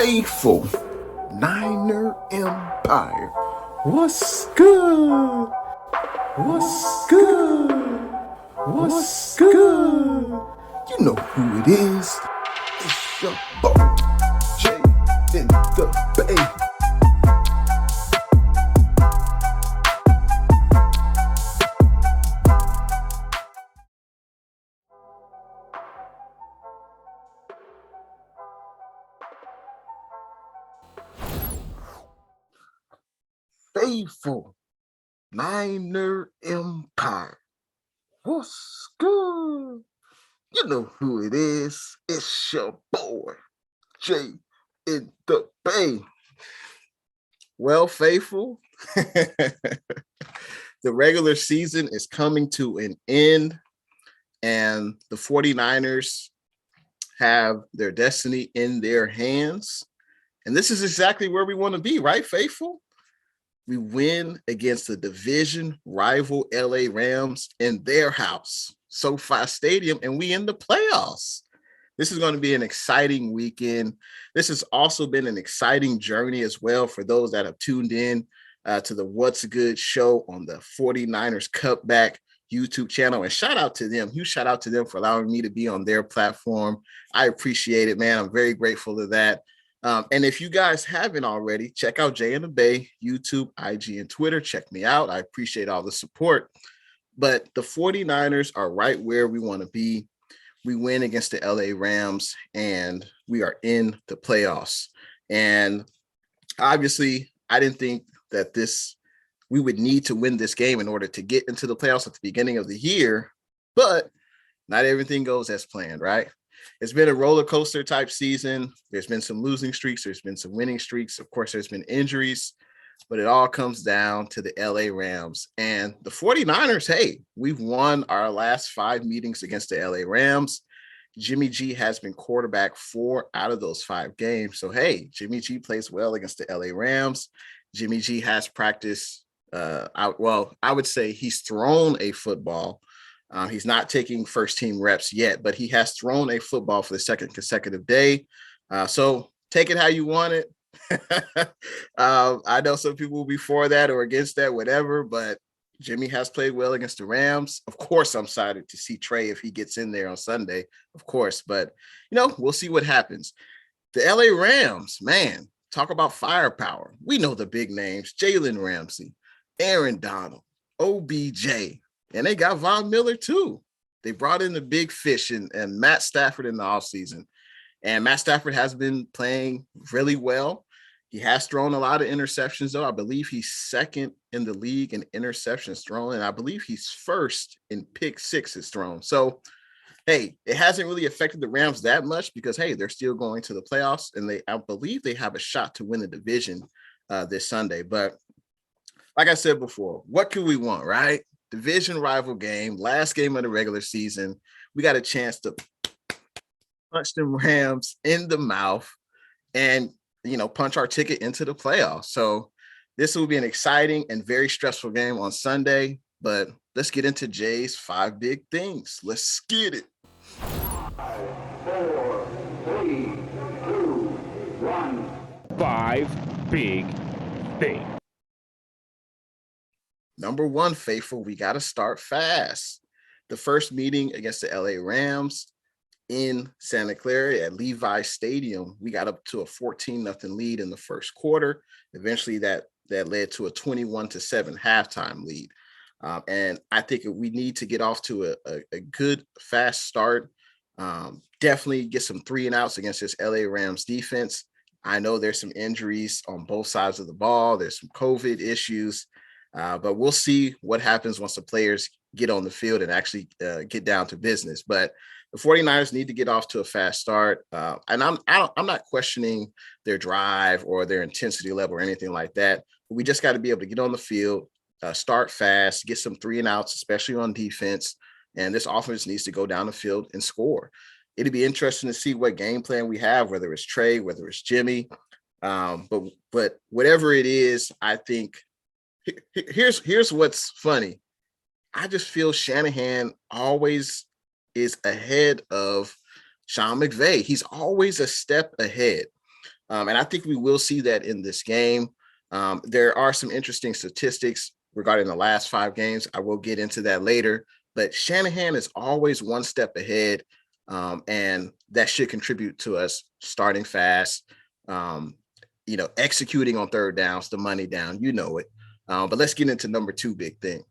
faithful Niner Empire. What's good? What's good? What's good? You know who it is. It's your boy, Jay in the Bay. Faithful Niner Empire. What's good? You know who it is. It's your boy, Jay in the Bay. Well, faithful, the regular season is coming to an end, and the 49ers have their destiny in their hands. And this is exactly where we want to be, right, faithful? We win against the division rival LA Rams in their house, SoFi Stadium, and we in the playoffs. This is going to be an exciting weekend. This has also been an exciting journey as well for those that have tuned in to the What's Good show on the 49ers Cutback YouTube channel. And shout out to them. Huge shout out to them for allowing me to be on their platform. I appreciate it, man. I'm very grateful to that. And if you guys haven't already, check out Jay in the Bay, YouTube, IG, and Twitter. Check me out. I appreciate all the support. But the 49ers are right where we want to be. We win against the LA Rams, and we are in the playoffs. And obviously, I didn't think that we would need to win this game in order to get into the playoffs at the beginning of the year. But not everything goes as planned, right? It's been a roller coaster type season. There's been some losing streaks. There's been some winning streaks. Of course, there's been injuries, but it all comes down to the LA Rams and the 49ers. Hey, we've won our last 5 meetings against the LA Rams. Jimmy G has been quarterback 4 out of those 5 games. So, hey, Jimmy G plays well against the LA Rams. Jimmy G has practiced. I would say he's thrown a football. He's not taking first team reps yet, but he has thrown a football for the second consecutive day. So take it how you want it. I know some people will be for that or against that, whatever, but Jimmy has played well against the Rams. Of course, I'm excited to see Trey if he gets in there on Sunday, of course, but we'll see what happens. The LA Rams, man, talk about firepower. We know the big names: Jalen Ramsey, Aaron Donald, OBJ. And they got Von Miller, too. They brought in the big fish and Matt Stafford in the offseason. And Matt Stafford has been playing really well. He has thrown a lot of interceptions, though. I believe he's second in the league in interceptions thrown. And I believe he's first in pick sixes thrown. So, hey, it hasn't really affected the Rams that much because, hey, they're still going to the playoffs. And I believe they have a shot to win the division this Sunday. But like I said before, what could we want, right? Division rival game, last game of the regular season. We got a chance to punch the Rams in the mouth and, punch our ticket into the playoffs. So this will be an exciting and very stressful game on Sunday, but let's get into Jay's 5 big things. Let's get it. 5, 4, 3, 2, 1. 5 big things. Number 1, faithful, we got to start fast. The first meeting against the LA Rams in Santa Clara at Levi Stadium, we got up to a 14-0 lead in the first quarter. Eventually, that led to a 21-7 halftime lead. And I think we need to get off to a good, fast start. Definitely get some 3 and outs against this LA Rams defense. I know there's some injuries on both sides of the ball. There's some COVID issues. But we'll see what happens once the players get on the field and actually get down to business. But the 49ers need to get off to a fast start. And I'm not questioning their drive or their intensity level or anything like that. We just got to be able to get on the field, start fast, get some 3 and outs, especially on defense. And this offense needs to go down the field and score. It'd be interesting to see what game plan we have, whether it's Trey, whether it's Jimmy. But whatever it is, I think here's what's funny. I just feel Shanahan always is ahead of Sean McVay. He's always a step ahead. And I think we will see that in this game. There are some interesting statistics regarding the last 5 games. I will get into that later, but Shanahan is always one step ahead, and that should contribute to us starting fast, executing on third downs, the money down, it. But let's get into number 2 big thing.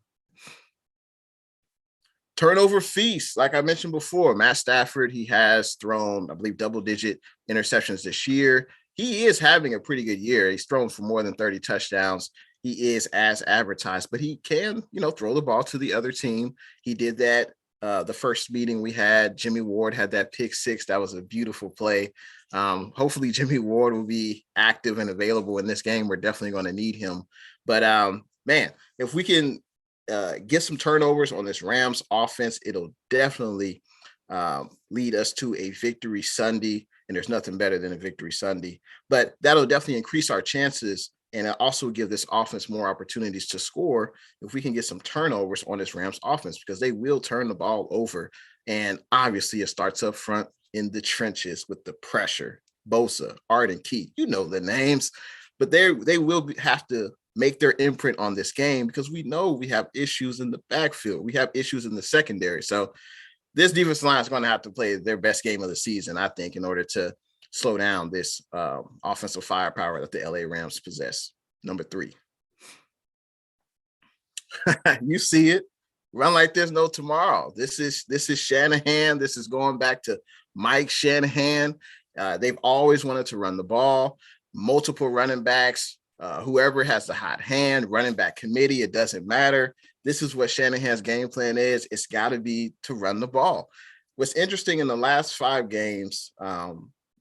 Turnover feast. Like I mentioned before, Matt Stafford, he has thrown, I believe, double-digit interceptions this year. He is having a pretty good year. He's thrown for more than 30 touchdowns. He is as advertised, but he can, throw the ball to the other team. He did that the first meeting we had. Jimmy Ward had that pick 6. That was a beautiful play. Hopefully Jimmy Ward will be active and available in this game. We're definitely going to need him. But man, if we can get some turnovers on this Rams offense, it'll definitely lead us to a victory Sunday. And there's nothing better than a victory Sunday. But that'll definitely increase our chances, and also give this offense more opportunities to score if we can get some turnovers on this Rams offense, because they will turn the ball over. And obviously it starts up front in the trenches with the pressure. Bosa, Arden, Key, the names, but they will have to make their imprint on this game, because we know we have issues in the backfield. We have issues in the secondary. So this defensive line is going to have to play their best game of the season, I think, in order to slow down this offensive firepower that the LA Rams possess. Number 3. You see it. Run like there's no tomorrow. This is Shanahan. This is going back to Mike Shanahan. They've always wanted to run the ball. Multiple running backs. Whoever has the hot hand, running back committee, it doesn't matter. This is what Shanahan's game plan is. It's got to be to run the ball. What's interesting, in the last 5 games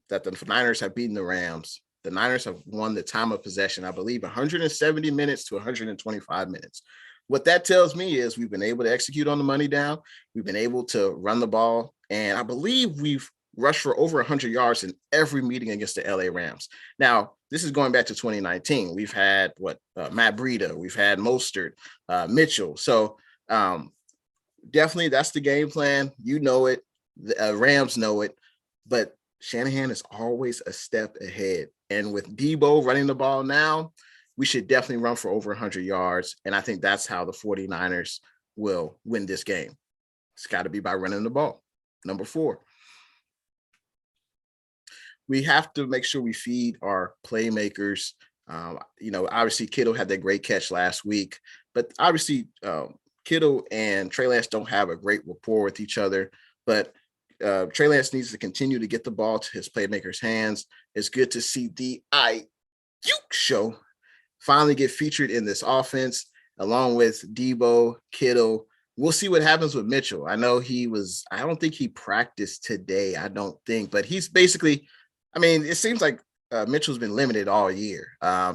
that the Niners have beaten the Rams, the Niners have won the time of possession, I believe, 170 minutes to 125 minutes. What that tells me is we've been able to execute on the money down. We've been able to run the ball. And I believe we've rushed for over 100 yards in every meeting against the LA Rams. Now, this is going back to 2019. We've had Matt Breida, we've had Mostert, Mitchell. So definitely that's the game plan. You know it. The Rams know it. But Shanahan is always a step ahead. And with Deebo running the ball now, we should definitely run for over 100 yards. And I think that's how the 49ers will win this game. It's got to be by running the ball. Number 4. We have to make sure we feed our playmakers. Obviously Kittle had that great catch last week, but obviously Kittle and Trey Lance don't have a great rapport with each other, but Trey Lance needs to continue to get the ball to his playmakers' hands. It's good to see the IQ show finally get featured in this offense, along with Deebo, Kittle. We'll see what happens with Mitchell. I know I don't think he practiced today. But he's basically, it seems like Mitchell's been limited all year.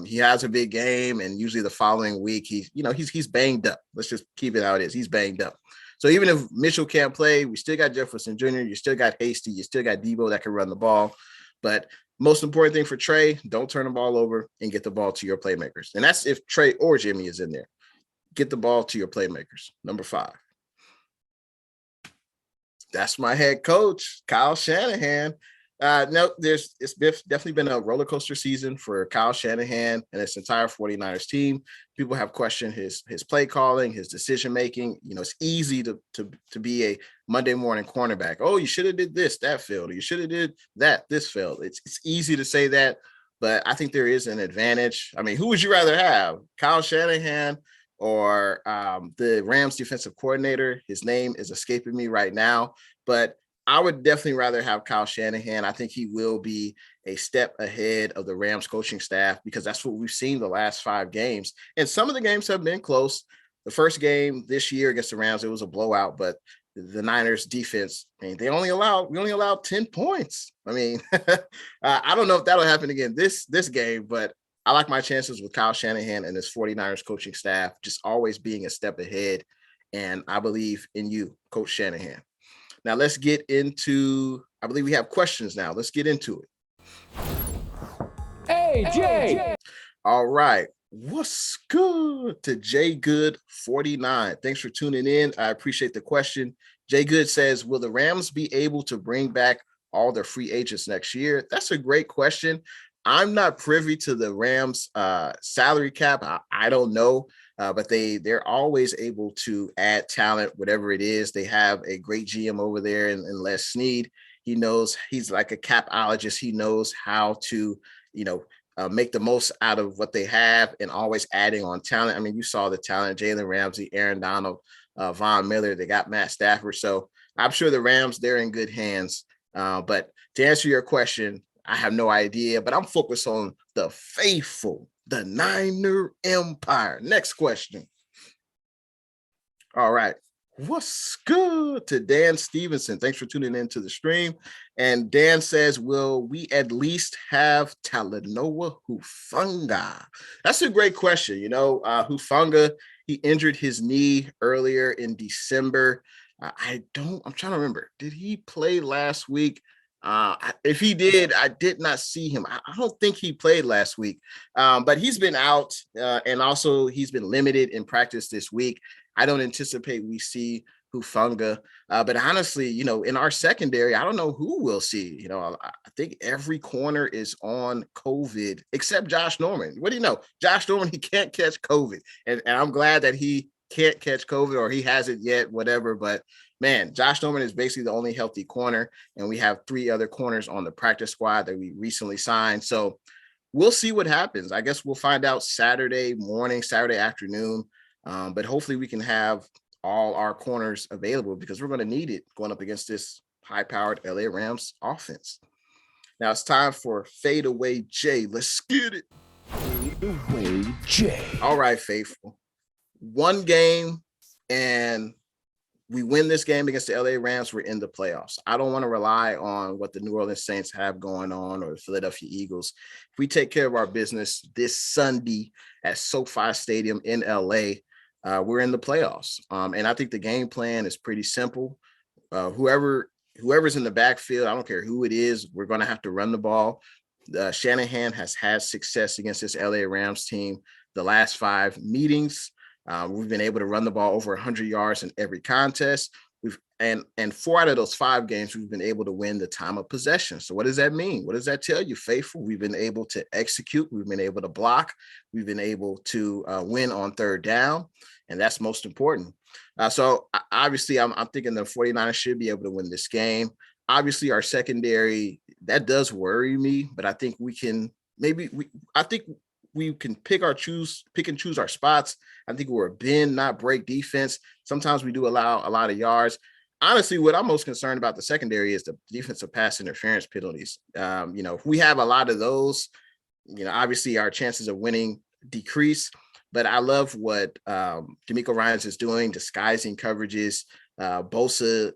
He has a big game, and usually the following week, he's banged up. Let's just keep it how it is. He's banged up. So even if Mitchell can't play, we still got Jefferson Jr., you still got Hasty, you still got Deebo that can run the ball. But most important thing for Trey, don't turn the ball over and get the ball to your playmakers. And that's if Trey or Jimmy is in there. Get the ball to your playmakers. Number 5. That's my head coach, Kyle Shanahan. It's definitely been a roller coaster season for Kyle Shanahan and his entire 49ers team. People have questioned his play calling, his decision making. It's easy to be a Monday morning cornerback. Oh, you should have did this, that failed. Or you should have did that, this failed. It's easy to say that, but I think there is an advantage. Who would you rather have, Kyle Shanahan or the Rams defensive coordinator? His name is escaping me right now, but I would definitely rather have Kyle Shanahan. I think he will be a step ahead of the Rams coaching staff, because that's what we've seen the last 5 games. And some of the games have been close. The first game this year against the Rams, it was a blowout, but the Niners defense, we only allowed 10 points. I don't know if that'll happen again this game, but I like my chances with Kyle Shanahan and his 49ers coaching staff just always being a step ahead. And I believe in you, Coach Shanahan. Now let's get into, I believe we have questions now. Let's get into it. Hey, Jay. All right. What's good to Jay Good 49? Thanks for tuning in. I appreciate the question. Jay Good says, will the Rams be able to bring back all their free agents next year? That's a great question. I'm not privy to the Rams salary cap. I don't know, but they're always able to add talent, whatever it is. They have a great GM over there in Les Snead. He knows, he's like a capologist. He knows how to, make the most out of what they have and always adding on talent. I mean, you saw the talent: Jalen Ramsey, Aaron Donald, Von Miller. They got Matt Stafford. So I'm sure the Rams, they're in good hands. But to answer your question, I have no idea, but I'm focused on the faithful, the Niner Empire. Next question. All right. What's good to Dan Stevenson? Thanks for tuning into the stream. And Dan says, will we at least have Talanoa Hufanga? That's a great question. Hufanga, he injured his knee earlier in December. I'm trying to remember. Did he play last week? If he did, I did not see him. I don't think he played last week, but he's been out, and also he's been limited in practice this week. I don't anticipate we see Hufanga, but honestly, in our secondary, I don't know who we'll see. I think every corner is on COVID except Josh Norman. What do you know? Josh Norman, he can't catch COVID, and I'm glad that he can't catch COVID, or he hasn't yet, whatever. But man, Josh Norman is basically the only healthy corner, and we have 3 other corners on the practice squad that we recently signed. So we'll see what happens. I guess we'll find out Saturday morning, Saturday afternoon. But hopefully we can have all our corners available, because we're going to need it going up against this high-powered LA Rams offense. Now it's time for Fadeaway Jay. Let's get it. Fadeaway Jay. All right, faithful. One game, and we win this game against the LA Rams, we're in the playoffs. I don't want to rely on what the New Orleans Saints have going on, or the Philadelphia Eagles. If we take care of our business this Sunday at SoFi Stadium in LA, we're in the playoffs. And I think the game plan is pretty simple. Whoever's in the backfield, I don't care who it is, we're going to have to run the ball. Shanahan has had success against this LA Rams team the last 5 meetings. We've been able to run the ball over 100 yards in every contest. And 4 out of those 5 games, we've been able to win the time of possession. So what does that mean? What does that tell you, faithful? We've been able to execute. We've been able to block. We've been able to win on 3rd down. And that's most important. So obviously, I'm thinking the 49ers should be able to win this game. Obviously, our secondary, that does worry me, but I think we can we can pick and choose our spots. I think we're a bend, not break defense. Sometimes we do allow a lot of yards. Honestly, what I'm most concerned about the secondary is the defensive pass interference penalties. If we have a lot of those, obviously our chances of winning decrease. But I love what D'Amico Ryans is doing, disguising coverages. Bosa,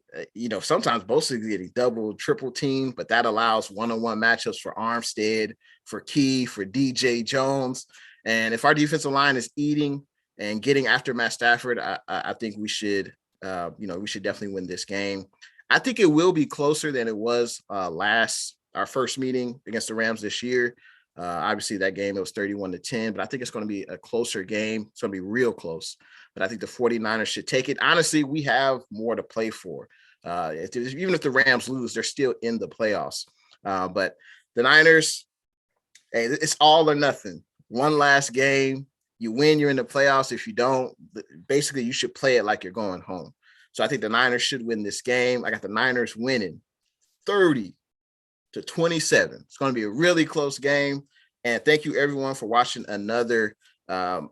sometimes Bosa is getting double, triple team, but that allows one-on-one matchups for Armstead, for Key, for DJ Jones. And if our defensive line is eating and getting after Matt Stafford, I think we should definitely win this game. I think it will be closer than it was our first meeting against the Rams this year. Obviously, that game, it was 31-10, but I think it's going to be a closer game. It's going to be real close. But I think the 49ers should take it. Honestly, we have more to play for. Even if the Rams lose, they're still in the playoffs. But the Niners, hey, it's all or nothing. One last game. You win, you're in the playoffs. If you don't, basically, you should play it like you're going home. So I think the Niners should win this game. I got the Niners winning 30-27. It's going to be a really close game. And thank you, everyone, for watching another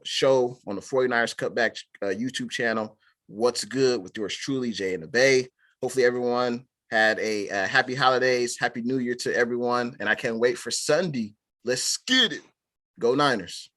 show on the 49ers Cutback YouTube channel. What's good with yours truly, Jay and the Bay. Hopefully everyone had a happy holidays, happy new year to everyone. And I can't wait for Sunday. Let's get it. Go Niners.